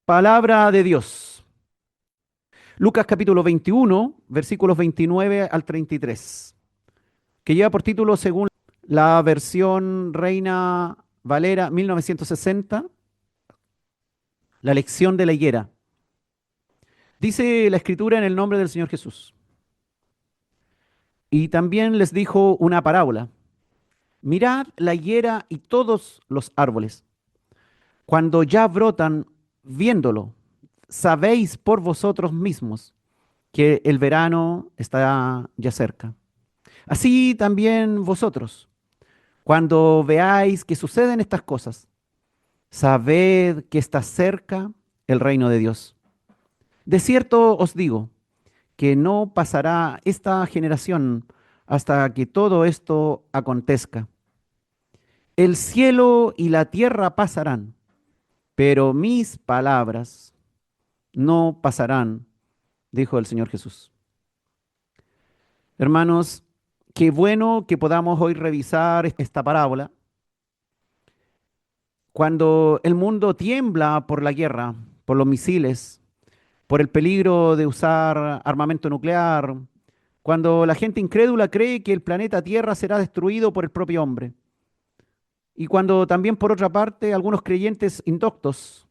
Palabra de Dios. Lucas capítulo 21, versículos 29 al 33, que lleva por título, según la versión Reina Valera 1960, la lección de la higuera. Dice la escritura en el nombre del Señor Jesús. Y también les dijo una parábola. Mirad la higuera y todos los árboles. Cuando ya brotan, viéndolo, sabéis por vosotros mismos que el verano está ya cerca. Así también vosotros, cuando veáis que suceden estas cosas, sabed que está cerca el reino de Dios. De cierto os digo que no pasará esta generación hasta que todo esto acontezca. El cielo y la tierra pasarán, pero mis palabras no pasarán, dijo el Señor Jesús. Hermanos, qué bueno que podamos hoy revisar esta parábola cuando el mundo tiembla por la guerra, por los misiles, por el peligro de usar armamento nuclear, cuando la gente incrédula cree que el planeta Tierra será destruido por el propio hombre, y cuando también, por otra parte, algunos creyentes indoctos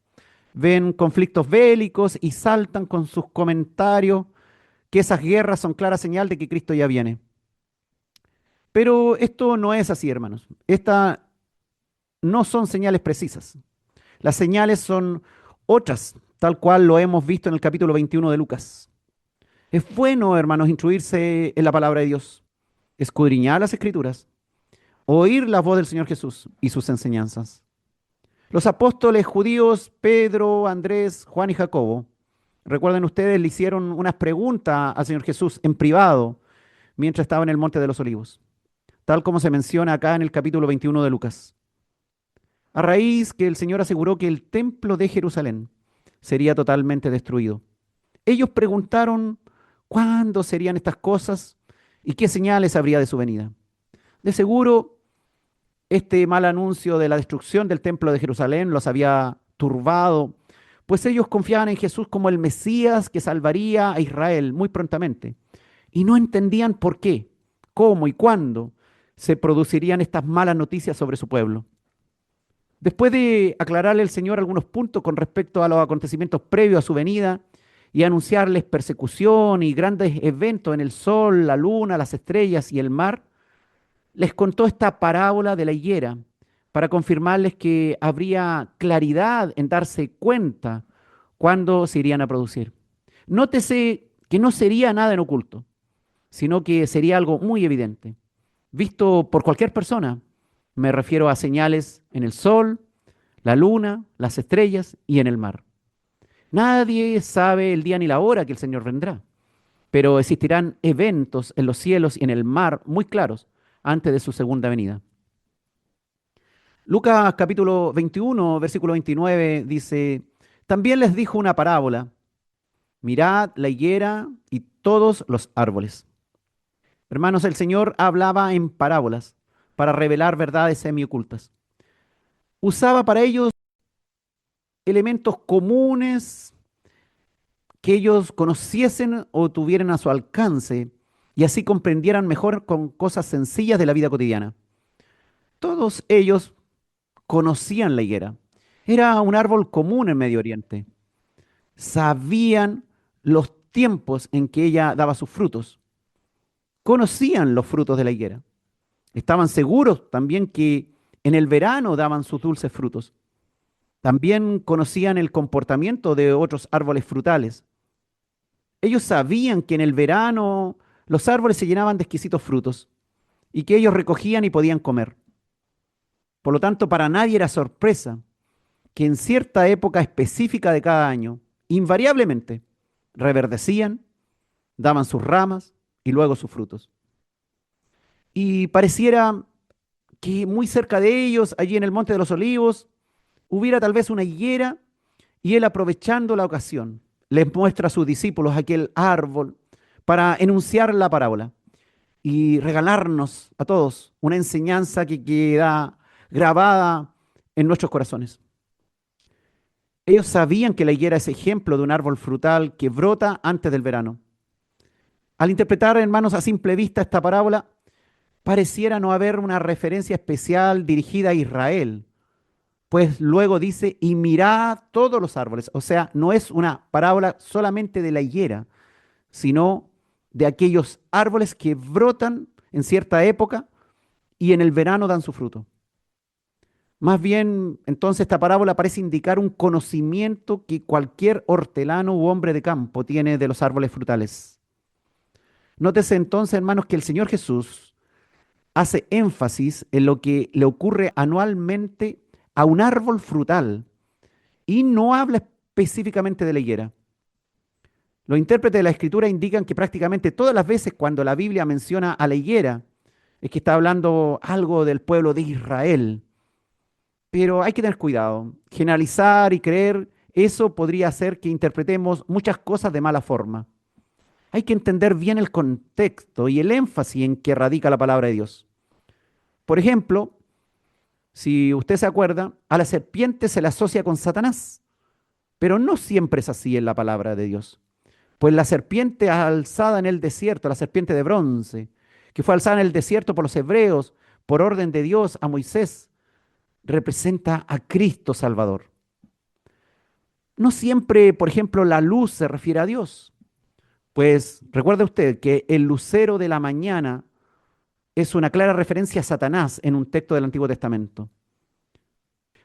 ven conflictos bélicos y saltan con sus comentarios que esas guerras son clara señal de que Cristo ya viene. Pero esto no es así, hermanos. Estas no son señales precisas. Las señales son otras, tal cual lo hemos visto en el capítulo 21 de Lucas. Es bueno, hermanos, instruirse en la palabra de Dios, escudriñar las escrituras, oír la voz del Señor Jesús y sus enseñanzas. Los apóstoles judíos, Pedro, Andrés, Juan y Jacobo, recuerden ustedes, le hicieron unas preguntas al Señor Jesús en privado mientras estaba en el Monte de los Olivos, tal como se menciona acá en el capítulo 21 de Lucas. A raíz que el Señor aseguró que el templo de Jerusalén sería totalmente destruido. Ellos preguntaron cuándo serían estas cosas y qué señales habría de su venida. De seguro, este mal anuncio de la destrucción del templo de Jerusalén los había turbado, pues ellos confiaban en Jesús como el Mesías que salvaría a Israel muy prontamente. Y no entendían por qué, cómo y cuándo se producirían estas malas noticias sobre su pueblo. Después de aclararle al Señor algunos puntos con respecto a los acontecimientos previos a su venida y anunciarles persecución y grandes eventos en el sol, la luna, las estrellas y el mar, les contó esta parábola de la higuera para confirmarles que habría claridad en darse cuenta cuándo se irían a producir. Nótese que no sería nada en oculto, sino que sería algo muy evidente, visto por cualquier persona. Me refiero a señales en el sol, la luna, las estrellas y en el mar. Nadie sabe el día ni la hora que el Señor vendrá, pero existirán eventos en los cielos y en el mar muy claros antes de su segunda venida. Lucas capítulo 21, versículo 29 dice, también les dijo una parábola, mirad la higuera y todos los árboles. Hermanos, el Señor hablaba en parábolas para revelar verdades semiocultas. Usaba para ellos elementos comunes que ellos conociesen o tuvieran a su alcance y así comprendieran mejor con cosas sencillas de la vida cotidiana. Todos ellos conocían la higuera. Era un árbol común en Medio Oriente. Sabían los tiempos en que ella daba sus frutos. Conocían los frutos de la higuera. Estaban seguros también que en el verano daban sus dulces frutos. También conocían el comportamiento de otros árboles frutales. Ellos sabían que en el verano los árboles se llenaban de exquisitos frutos y que ellos recogían y podían comer. Por lo tanto, para nadie era sorpresa que en cierta época específica de cada año, invariablemente, reverdecían, daban sus ramas y luego sus frutos. Y pareciera que muy cerca de ellos, allí en el Monte de los Olivos, hubiera tal vez una higuera y él, aprovechando la ocasión, les muestra a sus discípulos aquel árbol para enunciar la parábola y regalarnos a todos una enseñanza que queda grabada en nuestros corazones. Ellos sabían que la higuera es ejemplo de un árbol frutal que brota antes del verano. Al interpretar, hermanos, a simple vista esta parábola, pareciera no haber una referencia especial dirigida a Israel, pues luego dice, y mirad todos los árboles. O sea, no es una parábola solamente de la higuera, sino de aquellos árboles que brotan en cierta época y en el verano dan su fruto. Más bien, entonces esta parábola parece indicar un conocimiento que cualquier hortelano u hombre de campo tiene de los árboles frutales. Nótese entonces, hermanos, que el Señor Jesús hace énfasis en lo que le ocurre anualmente a un árbol frutal y no habla específicamente de la higuera. Los intérpretes de la Escritura indican que prácticamente todas las veces cuando la Biblia menciona a la higuera, es que está hablando algo del pueblo de Israel. Pero hay que tener cuidado. Generalizar y creer, eso podría hacer que interpretemos muchas cosas de mala forma. Hay que entender bien el contexto y el énfasis en que radica la palabra de Dios. Por ejemplo, si usted se acuerda, a la serpiente se la asocia con Satanás, pero no siempre es así en la palabra de Dios. Pues la serpiente alzada en el desierto, la serpiente de bronce, que fue alzada en el desierto por los hebreos, por orden de Dios a Moisés, representa a Cristo Salvador. No siempre, por ejemplo, la luz se refiere a Dios. Pues recuerde usted que el lucero de la mañana es una clara referencia a Satanás en un texto del Antiguo Testamento.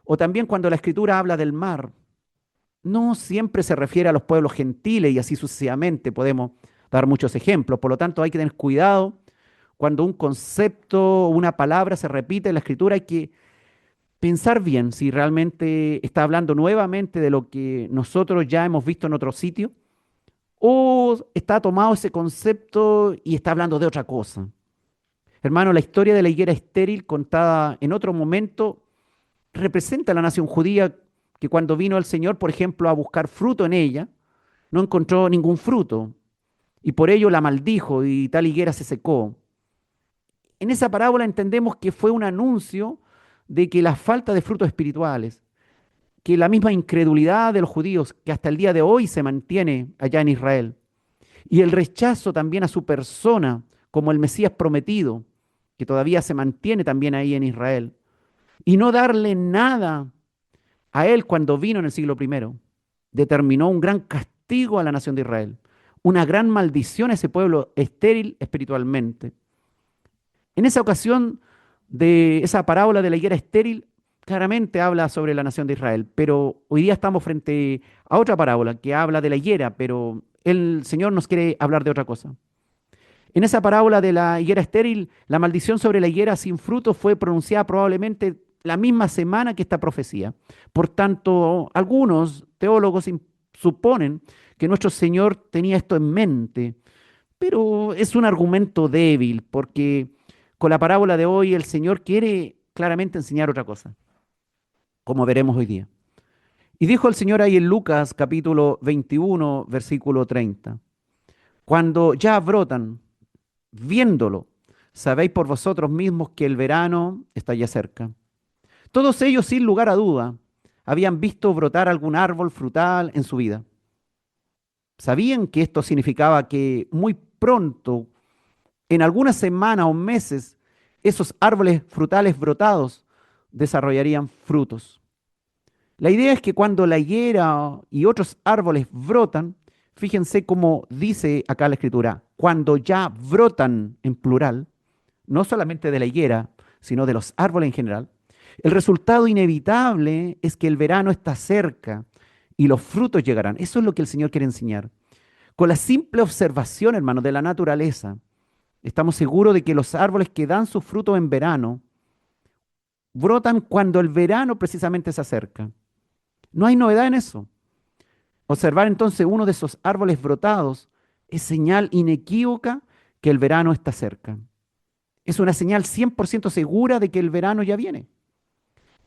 O también cuando la Escritura habla del mar, no siempre se refiere a los pueblos gentiles y así sucesivamente. Podemos dar muchos ejemplos. Por lo tanto, hay que tener cuidado cuando un concepto o una palabra se repite en la Escritura. Hay que pensar bien si realmente está hablando nuevamente de lo que nosotros ya hemos visto en otro sitio o está tomado ese concepto y está hablando de otra cosa. Hermano, la historia de la higuera estéril contada en otro momento representa a la nación judía que cuando vino el Señor, por ejemplo, a buscar fruto en ella, no encontró ningún fruto y por ello la maldijo y tal higuera se secó. En esa parábola entendemos que fue un anuncio de que la falta de frutos espirituales, que la misma incredulidad de los judíos que hasta el día de hoy se mantiene allá en Israel, y el rechazo también a su persona como el Mesías prometido, que todavía se mantiene también ahí en Israel, y no darle nada a él cuando vino en el siglo I, determinó un gran castigo a la nación de Israel, una gran maldición a ese pueblo estéril espiritualmente. En esa ocasión de esa parábola de la higuera estéril, claramente habla sobre la nación de Israel, pero hoy día estamos frente a otra parábola que habla de la higuera, pero el Señor nos quiere hablar de otra cosa. En esa parábola de la higuera estéril, la maldición sobre la higuera sin fruto fue pronunciada probablemente la misma semana que esta profecía. Por tanto, algunos teólogos suponen que nuestro Señor tenía esto en mente, pero es un argumento débil porque con la parábola de hoy el Señor quiere claramente enseñar otra cosa, como veremos hoy día. Y dijo el Señor ahí en Lucas capítulo 21, versículo 30, cuando ya brotan, viéndolo, sabéis por vosotros mismos que el verano está ya cerca. Todos ellos, sin lugar a duda, habían visto brotar algún árbol frutal en su vida. Sabían que esto significaba que muy pronto, en algunas semanas o meses, esos árboles frutales brotados desarrollarían frutos. La idea es que cuando la higuera y otros árboles brotan, fíjense cómo dice acá la escritura, cuando ya brotan en plural, no solamente de la higuera, sino de los árboles en general, el resultado inevitable es que el verano está cerca y los frutos llegarán. Eso es lo que el Señor quiere enseñar. Con la simple observación, hermano, de la naturaleza, estamos seguros de que los árboles que dan su fruto en verano brotan cuando el verano precisamente se acerca. No hay novedad en eso. Observar entonces uno de esos árboles brotados es señal inequívoca que el verano está cerca. Es una señal 100% segura de que el verano ya viene.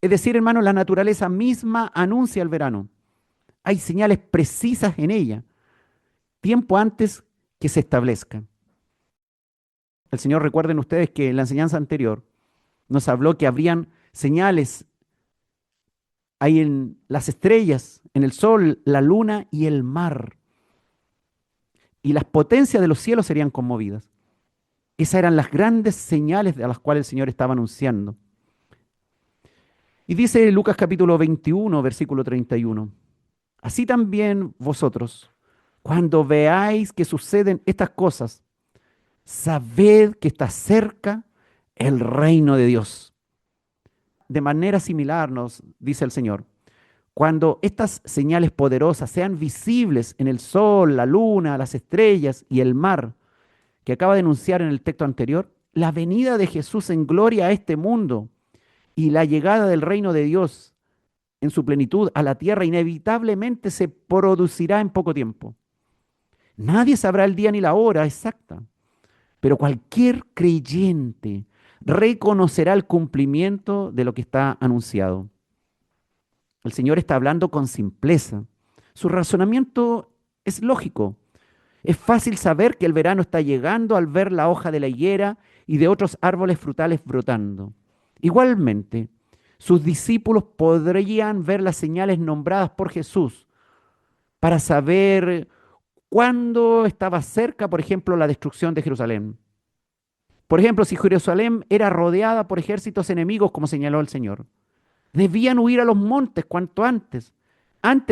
Es decir, hermano, la naturaleza misma anuncia el verano. Hay señales precisas en ella, tiempo antes que se establezca. El Señor, recuerden ustedes que en la enseñanza anterior nos habló que habrían señales ahí en las estrellas en el sol, la luna y el mar, y las potencias de los cielos serían conmovidas. Esas eran las grandes señales a las cuales el Señor estaba anunciando. Y dice Lucas capítulo 21, versículo 31. Así también vosotros, cuando veáis que suceden estas cosas, sabed que está cerca el reino de Dios. De manera similar nos dice el Señor, cuando estas señales poderosas sean visibles en el sol, la luna, las estrellas y el mar, que acaba de enunciar en el texto anterior, la venida de Jesús en gloria a este mundo y la llegada del reino de Dios en su plenitud a la tierra inevitablemente se producirá en poco tiempo. Nadie sabrá el día ni la hora exacta, pero cualquier creyente reconocerá el cumplimiento de lo que está anunciado. El Señor está hablando con simpleza. Su razonamiento es lógico. Es fácil saber que el verano está llegando al ver la hoja de la higuera y de otros árboles frutales brotando. Igualmente, sus discípulos podrían ver las señales nombradas por Jesús para saber cuándo estaba cerca, por ejemplo, la destrucción de Jerusalén. Por ejemplo, si Jerusalén era rodeada por ejércitos enemigos, como señaló el Señor, debían huir a los montes cuanto antes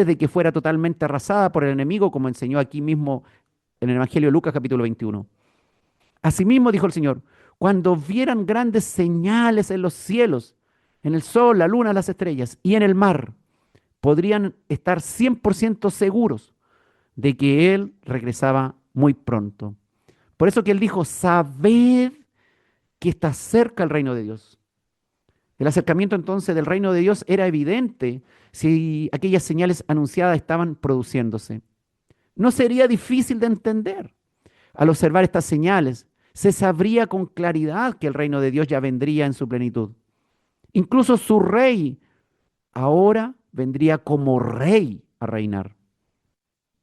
de que fuera totalmente arrasada por el enemigo, como enseñó aquí mismo en el Evangelio de Lucas capítulo 21. Asimismo dijo el Señor, cuando vieran grandes señales en los cielos, en el sol, la luna, las estrellas y en el mar, podrían estar 100% seguros de que Él regresaba muy pronto. Por eso que Él dijo, sabed que está cerca el reino de Dios. El acercamiento entonces del reino de Dios era evidente si aquellas señales anunciadas estaban produciéndose. No sería difícil de entender. Al observar estas señales, se sabría con claridad que el reino de Dios ya vendría en su plenitud. Incluso su rey ahora vendría como rey a reinar.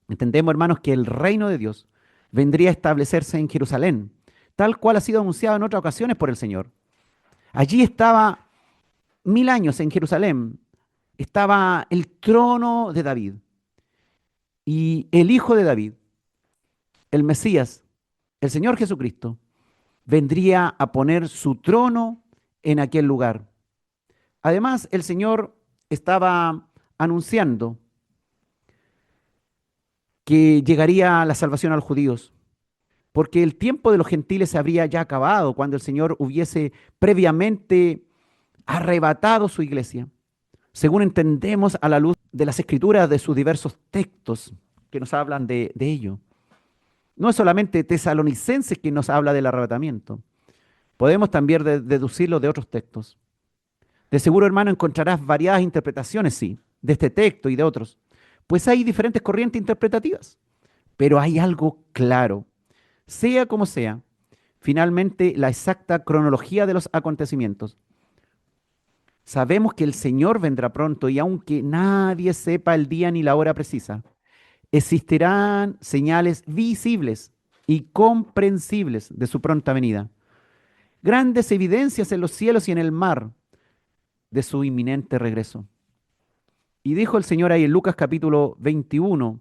Entendemos, hermanos, que el reino de Dios vendría a establecerse en Jerusalén, tal cual ha sido anunciado en otras ocasiones por el Señor. Allí estaba 1000 años en Jerusalén, estaba el trono de David y el hijo de David, el Mesías, el Señor Jesucristo, vendría a poner su trono en aquel lugar. Además, el Señor estaba anunciando que llegaría la salvación a los judíos, porque el tiempo de los gentiles se habría ya acabado cuando el Señor hubiese previamente arrebatado su iglesia, según entendemos a la luz de las escrituras de sus diversos textos que nos hablan de ello. No es solamente Tesalonicenses que nos habla del arrebatamiento, podemos también deducirlo de otros textos. De seguro, hermano, encontrarás variadas interpretaciones, sí, de este texto y de otros, pues hay diferentes corrientes interpretativas, pero hay algo claro. Sea como sea, finalmente la exacta cronología de los acontecimientos. Sabemos que el Señor vendrá pronto y aunque nadie sepa el día ni la hora precisa, existirán señales visibles y comprensibles de su pronta venida. Grandes evidencias en los cielos y en el mar de su inminente regreso. Y dijo el Señor ahí en Lucas capítulo 21,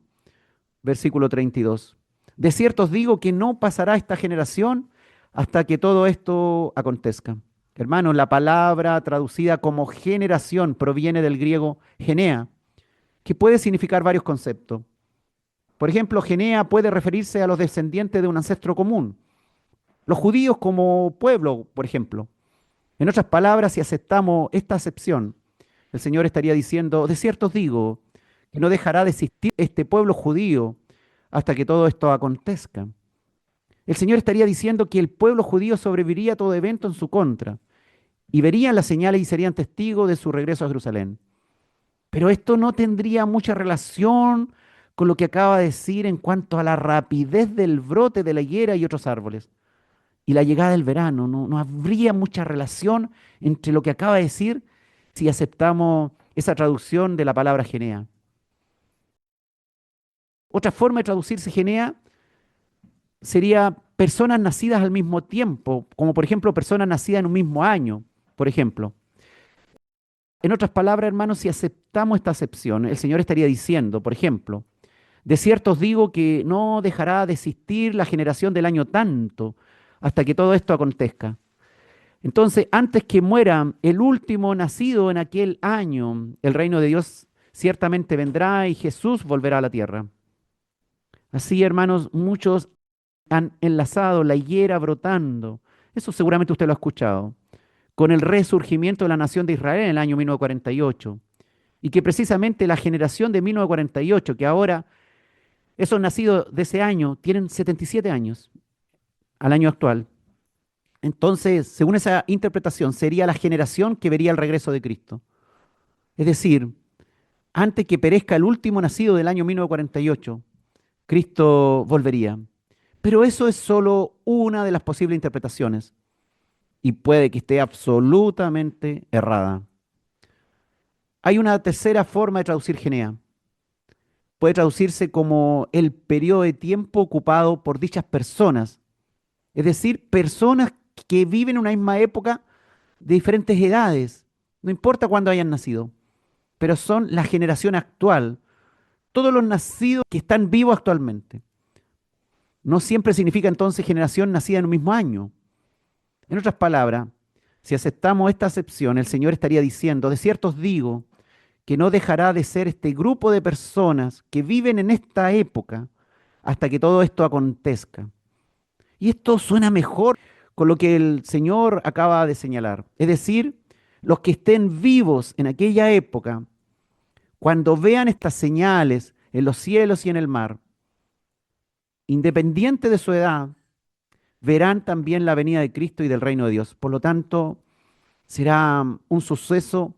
versículo 32. De cierto os digo que no pasará esta generación hasta que todo esto acontezca. Hermanos, la palabra traducida como generación proviene del griego genea, que puede significar varios conceptos. Por ejemplo, genea puede referirse a los descendientes de un ancestro común. Los judíos como pueblo, por ejemplo. En otras palabras, si aceptamos esta acepción, el Señor estaría diciendo, de cierto os digo, que no dejará de existir este pueblo judío hasta que todo esto acontezca. El Señor estaría diciendo que el pueblo judío sobreviviría a todo evento en su contra y verían las señales y serían testigos de su regreso a Jerusalén. Pero esto no tendría mucha relación con lo que acaba de decir en cuanto a la rapidez del brote de la higuera y otros árboles y la llegada del verano. No habría mucha relación entre lo que acaba de decir si aceptamos esa traducción de la palabra genea. Otra forma de traducirse genea sería personas nacidas al mismo tiempo, como por ejemplo personas nacidas en un mismo año, por ejemplo. En otras palabras, hermanos, si aceptamos esta acepción, el Señor estaría diciendo, por ejemplo, de cierto os digo que no dejará de existir la generación del año tanto hasta que todo esto acontezca. Entonces, antes que muera el último nacido en aquel año, el reino de Dios ciertamente vendrá y Jesús volverá a la tierra. Así, hermanos, muchos han enlazado la higuera brotando. Eso seguramente usted lo ha escuchado. Con el resurgimiento de la nación de Israel en el año 1948. Y que precisamente la generación de 1948, que ahora esos nacidos de ese año tienen 77 años al año actual. Entonces, según esa interpretación, sería la generación que vería el regreso de Cristo. Es decir, antes que perezca el último nacido del año 1948, Cristo volvería. Pero eso es solo una de las posibles interpretaciones y puede que esté absolutamente errada. Hay una tercera forma de traducir Genea. Puede traducirse como el periodo de tiempo ocupado por dichas personas, es decir, personas que viven en una misma época de diferentes edades, no importa cuándo hayan nacido, pero son la generación actual, todos los nacidos que están vivos actualmente. No siempre significa entonces generación nacida en un mismo año. En otras palabras, si aceptamos esta acepción, el Señor estaría diciendo, de cierto os digo, que no dejará de ser este grupo de personas que viven en esta época hasta que todo esto acontezca. Y esto suena mejor con lo que el Señor acaba de señalar. Es decir, los que estén vivos en aquella época, cuando vean estas señales en los cielos y en el mar, independiente de su edad, verán también la venida de Cristo y del reino de Dios. Por lo tanto, será un suceso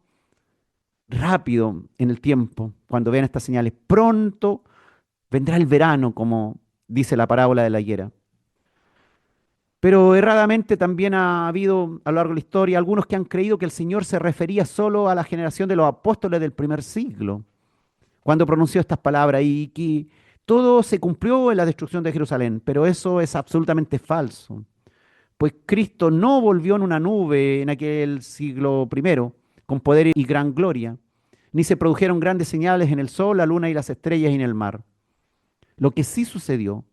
rápido en el tiempo cuando vean estas señales. Pronto vendrá el verano, como dice la parábola de la higuera. Pero erradamente también ha habido a lo largo de la historia algunos que han creído que el Señor se refería solo a la generación de los apóstoles del primer siglo, cuando pronunció estas palabras y que todo se cumplió en la destrucción de Jerusalén. Pero eso es absolutamente falso, pues Cristo no volvió en una nube en aquel siglo primero, con poder y gran gloria, ni se produjeron grandes señales en el sol, la luna y las estrellas y en el mar. Lo que sí sucedió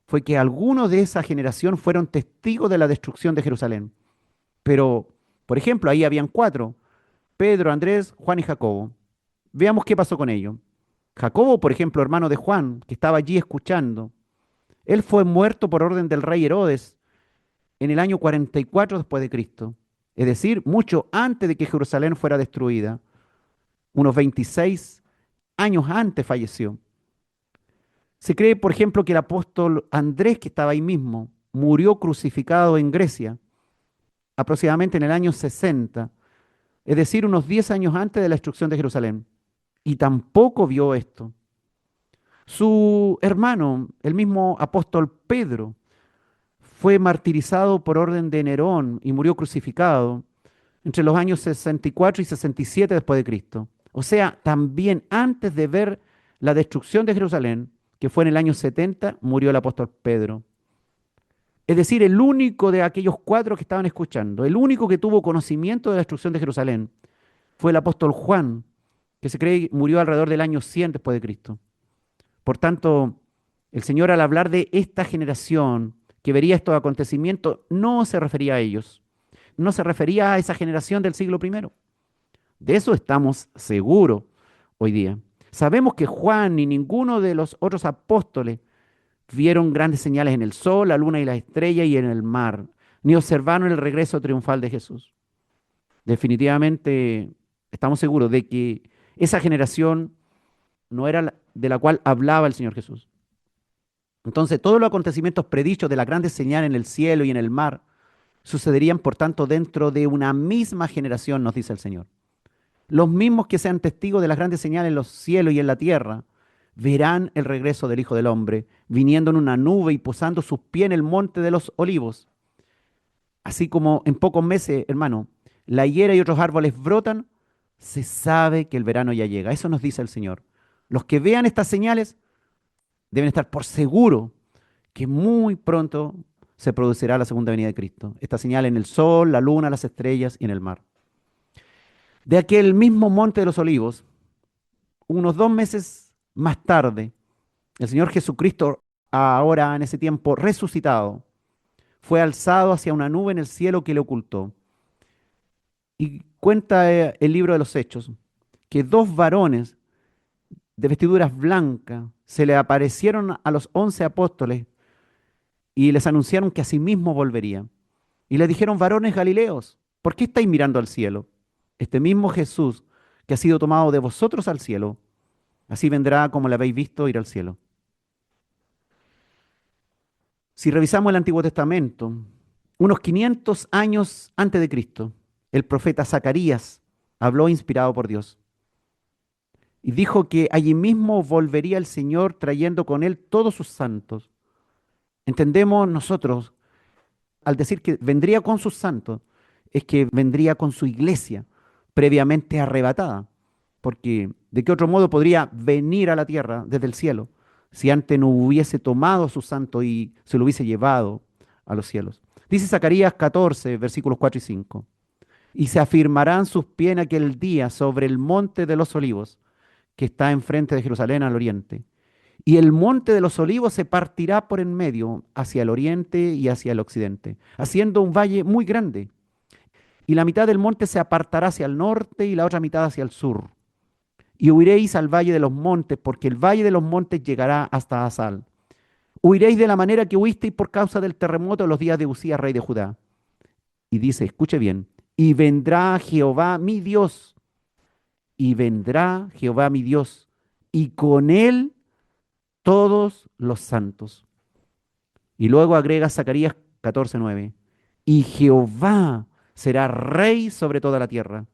fue que algunos de esa generación fueron testigos de la destrucción de Jerusalén. Pero, por ejemplo, ahí habían cuatro: Pedro, Andrés, Juan y Jacobo. Veamos qué pasó con ellos. Jacobo, por ejemplo, hermano de Juan, que estaba allí escuchando, él fue muerto por orden del rey Herodes en el año 44 después de Cristo, es decir, mucho antes de que Jerusalén fuera destruida. Unos 26 años antes falleció. Se cree, por ejemplo, que el apóstol Andrés, que estaba ahí mismo, murió crucificado en Grecia, aproximadamente en el año 60, es decir, unos 10 años antes de la destrucción de Jerusalén. Y tampoco vio esto. Su hermano, el mismo apóstol Pedro, fue martirizado por orden de Nerón y murió crucificado entre los años 64 y 67 después de Cristo. O sea, también antes de ver la destrucción de Jerusalén, que fue en el año 70, murió el apóstol Pedro. Es decir, el único de aquellos cuatro que estaban escuchando, el único que tuvo conocimiento de la destrucción de Jerusalén, fue el apóstol Juan, que se cree murió alrededor del año 100 después de Cristo. Por tanto, el Señor, al hablar de esta generación que vería estos acontecimientos, no se refería a ellos, no se refería a esa generación del siglo primero. De eso estamos seguros hoy día. Sabemos que Juan ni ninguno de los otros apóstoles vieron grandes señales en el sol, la luna y las estrellas y en el mar, ni observaron el regreso triunfal de Jesús. Definitivamente estamos seguros de que esa generación no era la de la cual hablaba el Señor Jesús. Entonces, todos los acontecimientos predichos de las grandes señales en el cielo y en el mar sucederían, por tanto, dentro de una misma generación, nos dice el Señor. Los mismos que sean testigos de las grandes señales en los cielos y en la tierra verán el regreso del Hijo del Hombre, viniendo en una nube y posando sus pies en el monte de los olivos. Así como en pocos meses, hermano, la higuera y otros árboles brotan, se sabe que el verano ya llega. Eso nos dice el Señor. Los que vean estas señales deben estar por seguro que muy pronto se producirá la segunda venida de Cristo. Esta señal en el sol, la luna, las estrellas y en el mar. De aquel mismo monte de los olivos, unos 2 meses más tarde, el Señor Jesucristo, ahora en ese tiempo resucitado, fue alzado hacia una nube en el cielo que le ocultó. Y cuenta el libro de los Hechos que dos varones de vestiduras blancas se le aparecieron a los 11 apóstoles y les anunciaron que asimismo volvería. Y les dijeron, varones galileos, ¿por qué estáis mirando al cielo? Este mismo Jesús que ha sido tomado de vosotros al cielo, así vendrá como le habéis visto ir al cielo. Si revisamos el Antiguo Testamento, unos 500 años antes de Cristo, el profeta Zacarías habló inspirado por Dios y dijo que allí mismo volvería el Señor trayendo con él todos sus santos. Entendemos nosotros, al decir que vendría con sus santos, es que vendría con su iglesia previamente arrebatada, porque ¿de qué otro modo podría venir a la tierra desde el cielo si antes no hubiese tomado a su santo y se lo hubiese llevado a los cielos? Dice Zacarías 14, versículos 4 y 5. Y se afirmarán sus pies en aquel día sobre el monte de los olivos, que está enfrente de Jerusalén al oriente. Y el monte de los olivos se partirá por en medio hacia el oriente y hacia el occidente, haciendo un valle muy grande. Y la mitad del monte se apartará hacia el norte y la otra mitad hacia el sur. Y huiréis al valle de los montes, porque el valle de los montes llegará hasta Asal. Huiréis de la manera que huisteis por causa del terremoto en los días de Usías, rey de Judá. Y dice, escuche bien, y vendrá Jehová mi Dios, y vendrá Jehová mi Dios, y con él todos los santos. Y luego agrega Zacarías 14:9, y Jehová será rey sobre toda la tierra.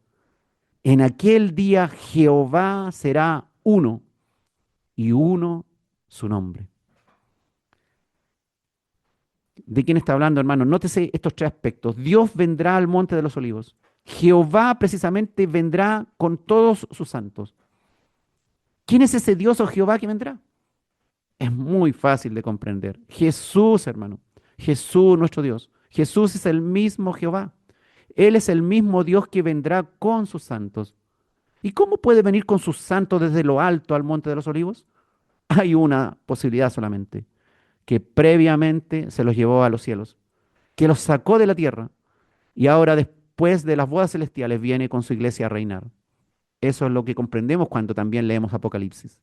En aquel día Jehová será uno, y uno su nombre. ¿De quién está hablando, hermano? Nótese estos tres aspectos. Dios vendrá al monte de los olivos. Jehová precisamente vendrá con todos sus santos. ¿Quién es ese Dios o Jehová que vendrá? Es muy fácil de comprender. Jesús, hermano. Jesús, nuestro Dios. Jesús es el mismo Jehová. Él es el mismo Dios que vendrá con sus santos. ¿Y cómo puede venir con sus santos desde lo alto al monte de los olivos? Hay una posibilidad solamente, que previamente se los llevó a los cielos, que los sacó de la tierra y ahora después de las bodas celestiales viene con su iglesia a reinar. Eso es lo que comprendemos cuando también leemos Apocalipsis.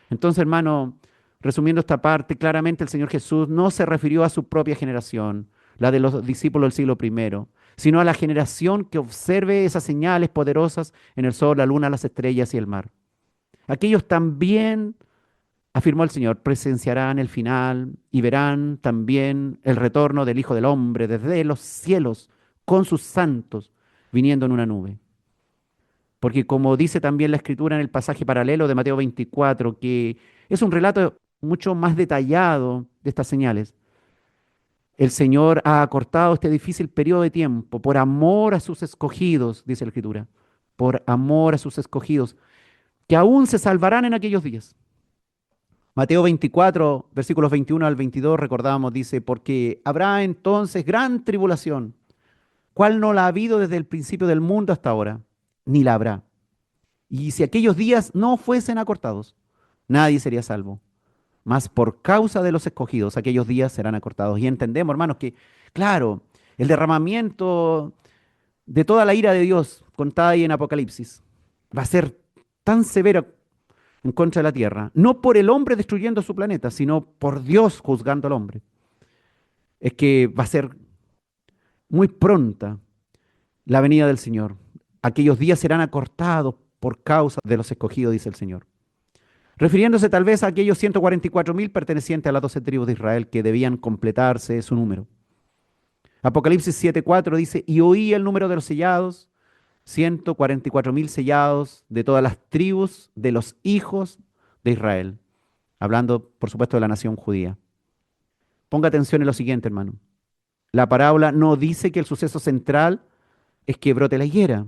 Entonces, hermano, resumiendo esta parte, claramente el Señor Jesús no se refirió a su propia generación, la de los discípulos del siglo primero, sino a la generación que observe esas señales poderosas en el sol, la luna, las estrellas y el mar. Aquellos también, afirmó el Señor, presenciarán el final y verán también el retorno del Hijo del Hombre desde los cielos con sus santos viniendo en una nube. Porque como dice también la Escritura en el pasaje paralelo de Mateo 24, que es un relato mucho más detallado de estas señales, el Señor ha acortado este difícil periodo de tiempo por amor a sus escogidos, dice la Escritura, por amor a sus escogidos, que aún se salvarán en aquellos días. Mateo 24, versículos 21 al 22, recordábamos, dice, porque habrá entonces gran tribulación, cual no la ha habido desde el principio del mundo hasta ahora, ni la habrá. Y si aquellos días no fuesen acortados, nadie sería salvo. Mas por causa de los escogidos, aquellos días serán acortados. Y entendemos, hermanos, que, claro, el derramamiento de toda la ira de Dios contada ahí en Apocalipsis va a ser tan severo en contra de la tierra, no por el hombre destruyendo su planeta, sino por Dios juzgando al hombre. Es que va a ser muy pronta la venida del Señor. Aquellos días serán acortados por causa de los escogidos, dice el Señor. Refiriéndose tal vez a aquellos 144.000 pertenecientes a las 12 tribus de Israel que debían completarse su número. Apocalipsis 7:4 dice, y oí el número de los sellados, 144.000 sellados de todas las tribus de los hijos de Israel. Hablando, por supuesto, de la nación judía. Ponga atención en lo siguiente, hermano. La parábola no dice que el suceso central es que brote la higuera,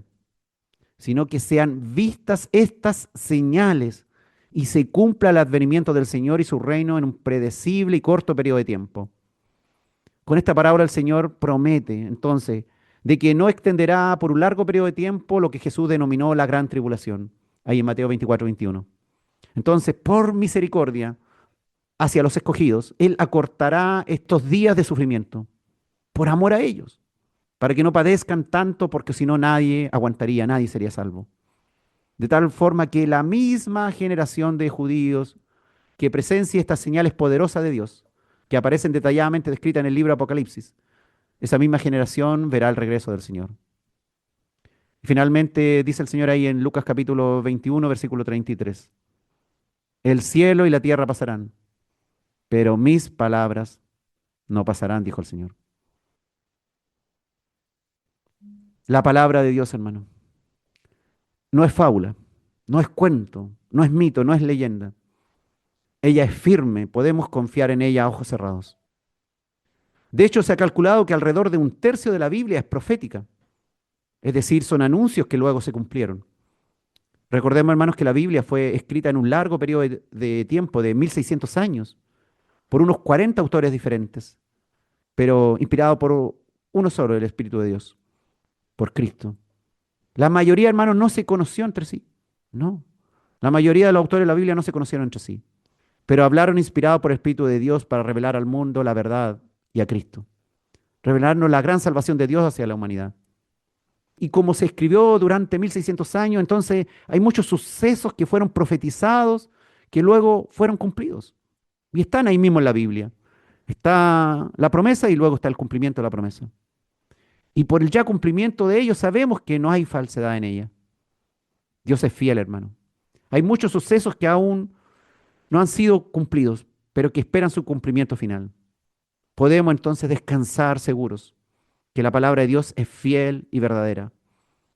sino que sean vistas estas señales y se cumpla el advenimiento del Señor y su reino en un predecible y corto periodo de tiempo. Con esta parábola el Señor promete, entonces, de que no extenderá por un largo periodo de tiempo lo que Jesús denominó la gran tribulación, ahí en Mateo 24, 21. Entonces, por misericordia hacia los escogidos, Él acortará estos días de sufrimiento, por amor a ellos, para que no padezcan tanto, porque si no nadie aguantaría, nadie sería salvo. De tal forma que la misma generación de judíos que presencia estas señales poderosas de Dios, que aparecen detalladamente descritas en el libro Apocalipsis, esa misma generación verá el regreso del Señor. Y finalmente dice el Señor ahí en Lucas capítulo 21, versículo 33, el cielo y la tierra pasarán, pero mis palabras no pasarán, dijo el Señor. La palabra de Dios, hermano, no es fábula, no es cuento, no es mito, no es leyenda. Ella es firme, podemos confiar en ella a ojos cerrados. De hecho, se ha calculado que alrededor de un tercio de la Biblia es profética, es decir, son anuncios que luego se cumplieron. Recordemos, hermanos, que la Biblia fue escrita en un largo periodo de tiempo, de 1600 años, por unos 40 autores diferentes, pero inspirado por uno solo, el Espíritu de Dios, por Cristo. La mayoría, hermanos, no se conoció entre sí, no. La mayoría de los autores de la Biblia no se conocieron entre sí, pero hablaron inspirados por el Espíritu de Dios para revelar al mundo la verdad y a Cristo, revelarnos la gran salvación de Dios hacia la humanidad. Y como se escribió durante 1600 años, entonces hay muchos sucesos que fueron profetizados, que luego fueron cumplidos. Y están ahí mismo en la Biblia. Está la promesa y luego está el cumplimiento de la promesa. Y por el ya cumplimiento de ellos sabemos que no hay falsedad en ella. Dios es fiel, hermano. Hay muchos sucesos que aún no han sido cumplidos, pero que esperan su cumplimiento final. Podemos entonces descansar seguros que la palabra de Dios es fiel y verdadera,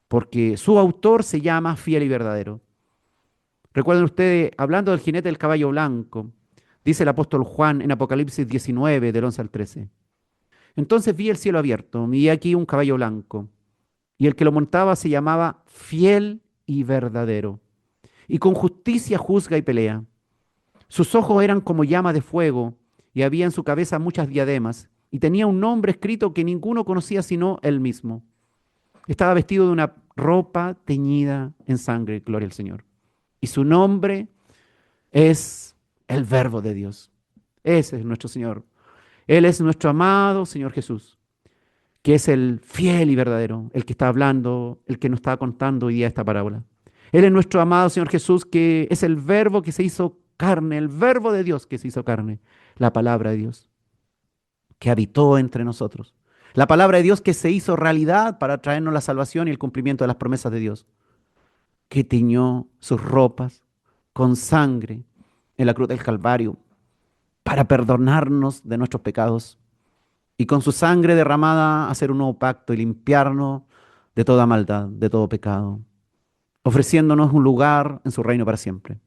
porque su autor se llama fiel y verdadero. Recuerden ustedes, hablando del jinete del caballo blanco, dice el apóstol Juan en Apocalipsis 19, del 11 al 13. Entonces vi el cielo abierto, y aquí un caballo blanco, y el que lo montaba se llamaba fiel y verdadero, y con justicia juzga y pelea. Sus ojos eran como llamas de fuego, y había en su cabeza muchas diademas, y tenía un nombre escrito que ninguno conocía sino él mismo. Estaba vestido de una ropa teñida en sangre, gloria al Señor. Y su nombre es el Verbo de Dios. Ese es nuestro Señor. Él es nuestro amado Señor Jesús, que es el fiel y verdadero, el que está hablando, el que nos está contando hoy día esta parábola. Él es nuestro amado Señor Jesús, que es el Verbo que se hizo carne, el Verbo de Dios que se hizo carne, la palabra de Dios, que habitó entre nosotros. La palabra de Dios que se hizo realidad para traernos la salvación y el cumplimiento de las promesas de Dios, que tiñó sus ropas con sangre en la cruz del Calvario para perdonarnos de nuestros pecados y con su sangre derramada hacer un nuevo pacto y limpiarnos de toda maldad, de todo pecado, ofreciéndonos un lugar en su reino para siempre.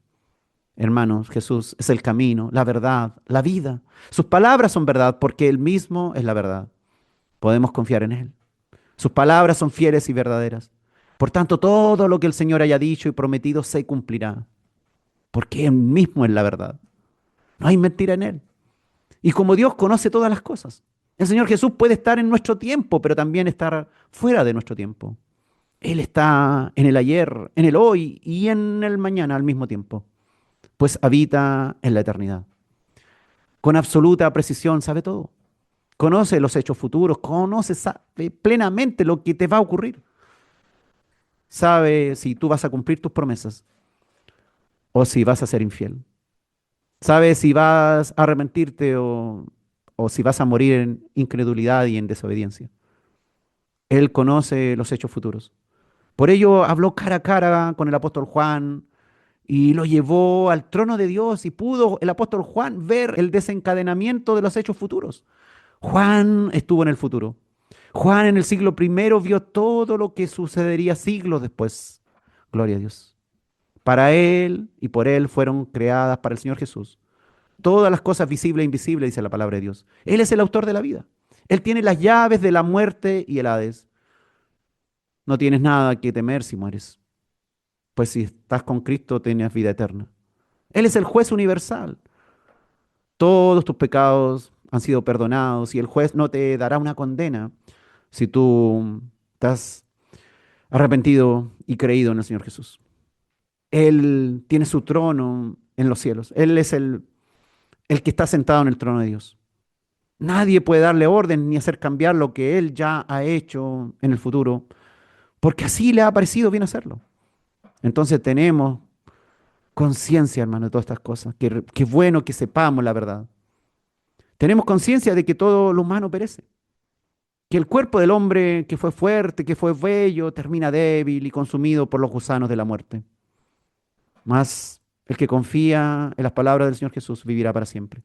Hermanos, Jesús es el camino, la verdad, la vida. Sus palabras son verdad porque Él mismo es la verdad. Podemos confiar en Él. Sus palabras son fieles y verdaderas. Por tanto, todo lo que el Señor haya dicho y prometido se cumplirá, porque Él mismo es la verdad. No hay mentira en Él. Y como Dios conoce todas las cosas, el Señor Jesús puede estar en nuestro tiempo, pero también estar fuera de nuestro tiempo. Él está en el ayer, en el hoy y en el mañana al mismo tiempo, pues habita en la eternidad. Con absoluta precisión sabe todo. Conoce los hechos futuros, sabe plenamente lo que te va a ocurrir. Sabe si tú vas a cumplir tus promesas o si vas a ser infiel. Sabe si vas a arrepentirte o si vas a morir en incredulidad y en desobediencia. Él conoce los hechos futuros. Por ello habló cara a cara con el apóstol Juan y lo llevó al trono de Dios y pudo el apóstol Juan ver el desencadenamiento de los hechos futuros. Juan estuvo en el futuro. Juan en el siglo primero vio todo lo que sucedería siglos después. Gloria a Dios. Para Él y por Él fueron creadas para el Señor Jesús todas las cosas visibles e invisibles, dice la palabra de Dios. Él es el autor de la vida. Él tiene las llaves de la muerte y el Hades. No tienes nada que temer si mueres, pues si estás con Cristo tienes vida eterna. Él es el juez universal. Todos tus pecados han sido perdonados y el juez no te dará una condena, si tú estás arrepentido y creído en el Señor Jesús. Él tiene su trono en los cielos. Él es el que está sentado en el trono de Dios. Nadie puede darle orden ni hacer cambiar lo que Él ya ha hecho en el futuro, porque así le ha parecido bien hacerlo. Entonces tenemos conciencia, hermano, de todas estas cosas. Qué bueno que sepamos la verdad. Tenemos conciencia de que todo lo humano perece. Que el cuerpo del hombre que fue fuerte, que fue bello, termina débil y consumido por los gusanos de la muerte. Mas el que confía en las palabras del Señor Jesús vivirá para siempre,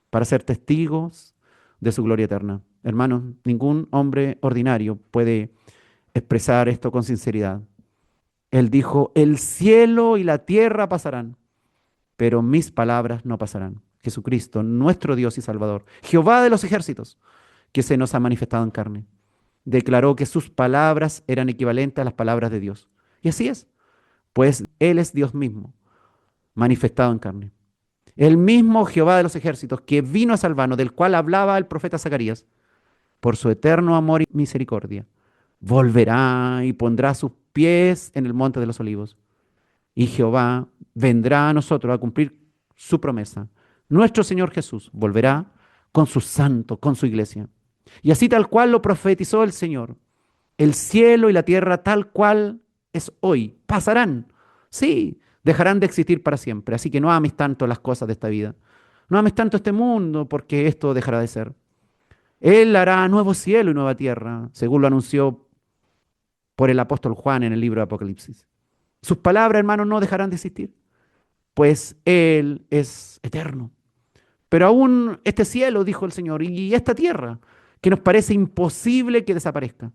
para ser testigos de su gloria eterna. Hermanos, ningún hombre ordinario puede expresar esto con sinceridad. Él dijo, el cielo y la tierra pasarán, pero mis palabras no pasarán. Jesucristo, nuestro Dios y Salvador, Jehová de los ejércitos, que se nos ha manifestado en carne, declaró que sus palabras eran equivalentes a las palabras de Dios. Y así es, pues Él es Dios mismo, manifestado en carne. El mismo Jehová de los ejércitos que vino a salvarnos, del cual hablaba el profeta Zacarías, por su eterno amor y misericordia, volverá y pondrá sus pies en el monte de los olivos. Y Jehová vendrá a nosotros a cumplir su promesa. Nuestro Señor Jesús volverá con sus santos, con su iglesia. Y así tal cual lo profetizó el Señor, el cielo y la tierra tal cual es hoy, pasarán. Sí, dejarán de existir para siempre. Así que no ames tanto las cosas de esta vida. No ames tanto este mundo porque esto dejará de ser. Él hará nuevo cielo y nueva tierra, según lo anunció por el apóstol Juan en el libro de Apocalipsis. Sus palabras, hermanos, no dejarán de existir, pues Él es eterno. Pero aún este cielo, dijo el Señor, y esta tierra, que nos parece imposible que desaparezca,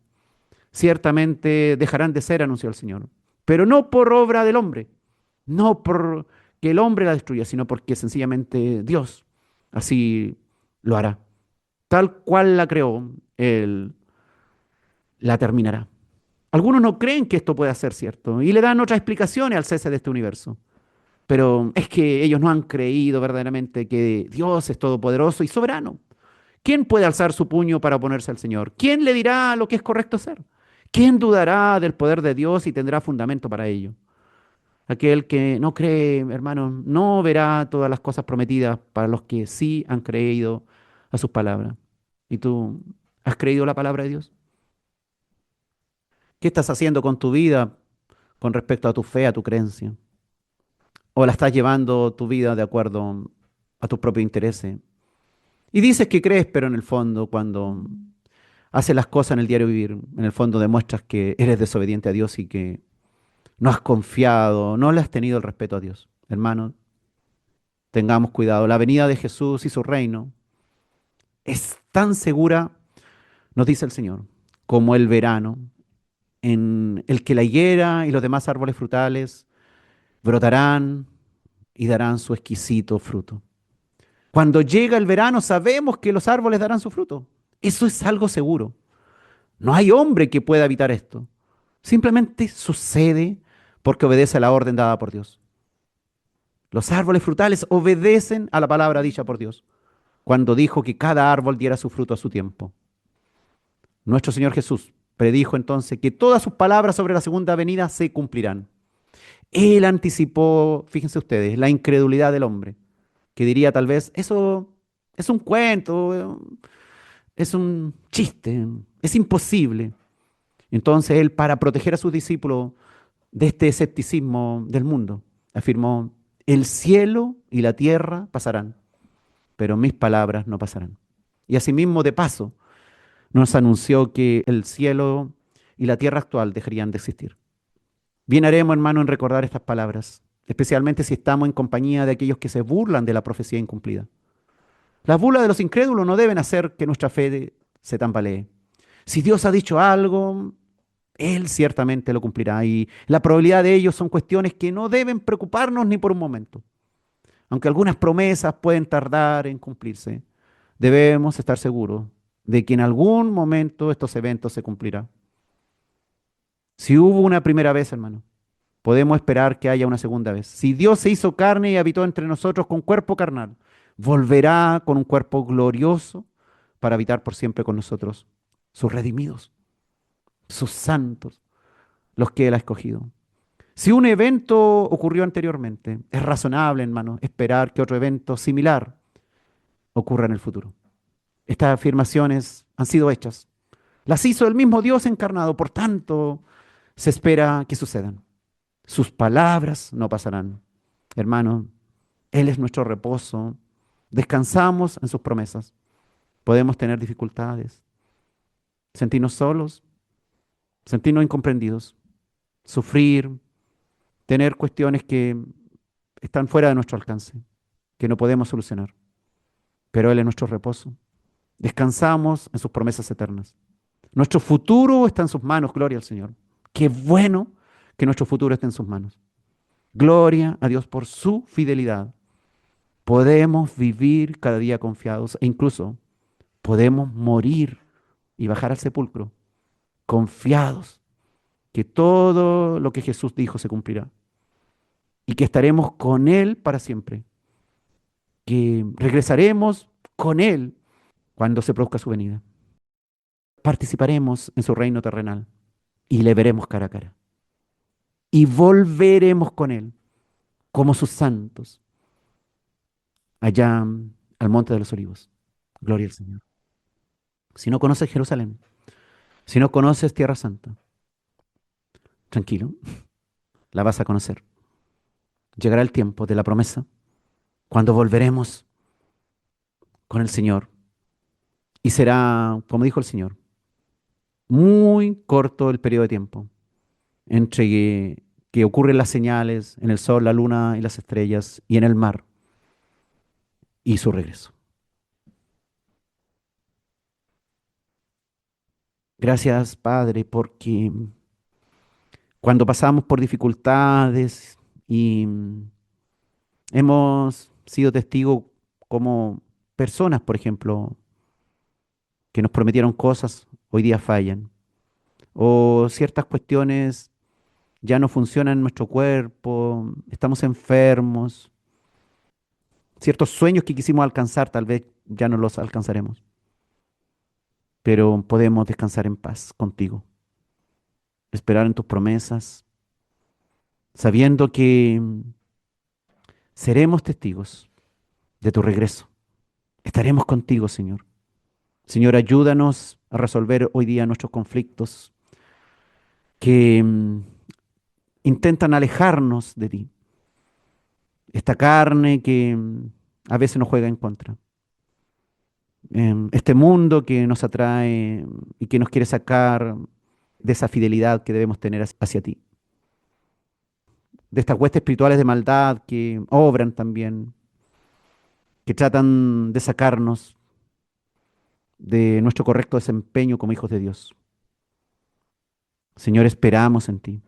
ciertamente dejarán de ser, anunció el Señor. Pero no por obra del hombre, no por que el hombre la destruya, sino porque sencillamente Dios así lo hará. Tal cual la creó, Él la terminará. Algunos no creen que esto pueda ser cierto y le dan otras explicaciones al cese de este universo. Pero es que ellos no han creído verdaderamente que Dios es todopoderoso y soberano. ¿Quién puede alzar su puño para oponerse al Señor? ¿Quién le dirá lo que es correcto hacer? ¿Quién dudará del poder de Dios y tendrá fundamento para ello? Aquel que no cree, hermano, no verá todas las cosas prometidas para los que sí han creído a sus palabras. ¿Y tú has creído la palabra de Dios? ¿Qué estás haciendo con tu vida con respecto a tu fe, a tu creencia? ¿O la estás llevando tu vida de acuerdo a tus propios intereses? Y dices que crees, pero en el fondo, cuando haces las cosas en el diario vivir, en el fondo demuestras que eres desobediente a Dios y que no has confiado, no le has tenido el respeto a Dios. Hermanos, tengamos cuidado. La venida de Jesús y su reino es tan segura, nos dice el Señor, como el verano, en el que la higuera y los demás árboles frutales brotarán y darán su exquisito fruto. Cuando llega el verano sabemos que los árboles darán su fruto. Eso es algo seguro. No hay hombre que pueda evitar esto. Simplemente sucede porque obedece a la orden dada por Dios. Los árboles frutales obedecen a la palabra dicha por Dios, cuando dijo que cada árbol diera su fruto a su tiempo. Nuestro Señor Jesús predijo entonces que todas sus palabras sobre la segunda venida se cumplirán. Él anticipó, fíjense ustedes, la incredulidad del hombre, que diría tal vez, eso es un cuento, es un chiste, es imposible. Entonces él, para proteger a sus discípulos de este escepticismo del mundo, afirmó, el cielo y la tierra pasarán, pero mis palabras no pasarán. Y asimismo, de paso, nos anunció que el cielo y la tierra actual dejarían de existir. Bien haremos, hermano, en recordar estas palabras, especialmente si estamos en compañía de aquellos que se burlan de la profecía incumplida. Las burlas de los incrédulos no deben hacer que nuestra fe se tambalee. Si Dios ha dicho algo, Él ciertamente lo cumplirá y la probabilidad de ello son cuestiones que no deben preocuparnos ni por un momento. Aunque algunas promesas pueden tardar en cumplirse, debemos estar seguros de que en algún momento estos eventos se cumplirán. Si hubo una primera vez, hermano, podemos esperar que haya una segunda vez. Si Dios se hizo carne y habitó entre nosotros con cuerpo carnal, volverá con un cuerpo glorioso para habitar por siempre con nosotros. sus redimidos, sus santos, los que Él ha escogido. Si un evento ocurrió anteriormente, es razonable, hermano, esperar que otro evento similar ocurra en el futuro. Estas afirmaciones han sido hechas. Las hizo el mismo Dios encarnado, por tanto, se espera que sucedan. Sus palabras no pasarán. Hermano, Él es nuestro reposo. Descansamos en sus promesas. Podemos tener dificultades, sentirnos solos, sentirnos incomprendidos, sufrir, tener cuestiones que están fuera de nuestro alcance, que no podemos solucionar. Pero Él es nuestro reposo. Descansamos en sus promesas eternas. Nuestro futuro está en sus manos, gloria al Señor. Qué bueno que nuestro futuro esté en sus manos. Gloria a Dios por su fidelidad. Podemos vivir cada día confiados e incluso podemos morir y bajar al sepulcro confiados que todo lo que Jesús dijo se cumplirá y que estaremos con Él para siempre, que regresaremos con Él cuando se produzca su venida. Participaremos en su reino terrenal y le veremos cara a cara y volveremos con Él como sus santos allá al monte de los olivos. Gloria al Señor. Si no conoces Jerusalén, si no conoces Tierra Santa, tranquilo, la vas a conocer. Llegará el tiempo de la promesa cuando volveremos con el Señor y será, como dijo el Señor, muy corto el periodo de tiempo entre que ocurren las señales en el sol, la luna y las estrellas y en el mar y su regreso. Gracias, Padre, porque cuando pasamos por dificultades y hemos sido testigos como personas, por ejemplo, que nos prometieron cosas, hoy día fallan, o ciertas cuestiones ya no funcionan en nuestro cuerpo, estamos enfermos, ciertos sueños que quisimos alcanzar tal vez ya no los alcanzaremos, pero podemos descansar en paz contigo, esperar en tus promesas, sabiendo que seremos testigos de tu regreso. Estaremos contigo, Señor. Señor, ayúdanos a resolver hoy día nuestros conflictos que intentan alejarnos de ti. Esta carne que a veces nos juega en contra. Este mundo que nos atrae y que nos quiere sacar de esa fidelidad que debemos tener hacia ti. De estas huestes espirituales de maldad que obran también, que tratan de sacarnos de nuestro correcto desempeño como hijos de Dios. Señor, esperamos en ti,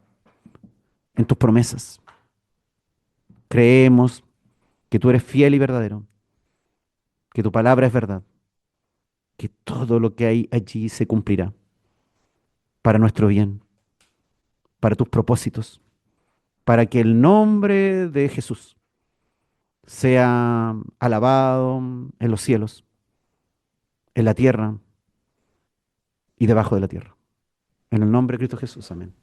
en tus promesas. Creemos que tú eres fiel y verdadero, que tu palabra es verdad, que todo lo que hay allí se cumplirá para nuestro bien, para tus propósitos, para que el nombre de Jesús sea alabado en los cielos, en la tierra y debajo de la tierra. En el nombre de Cristo Jesús, amén.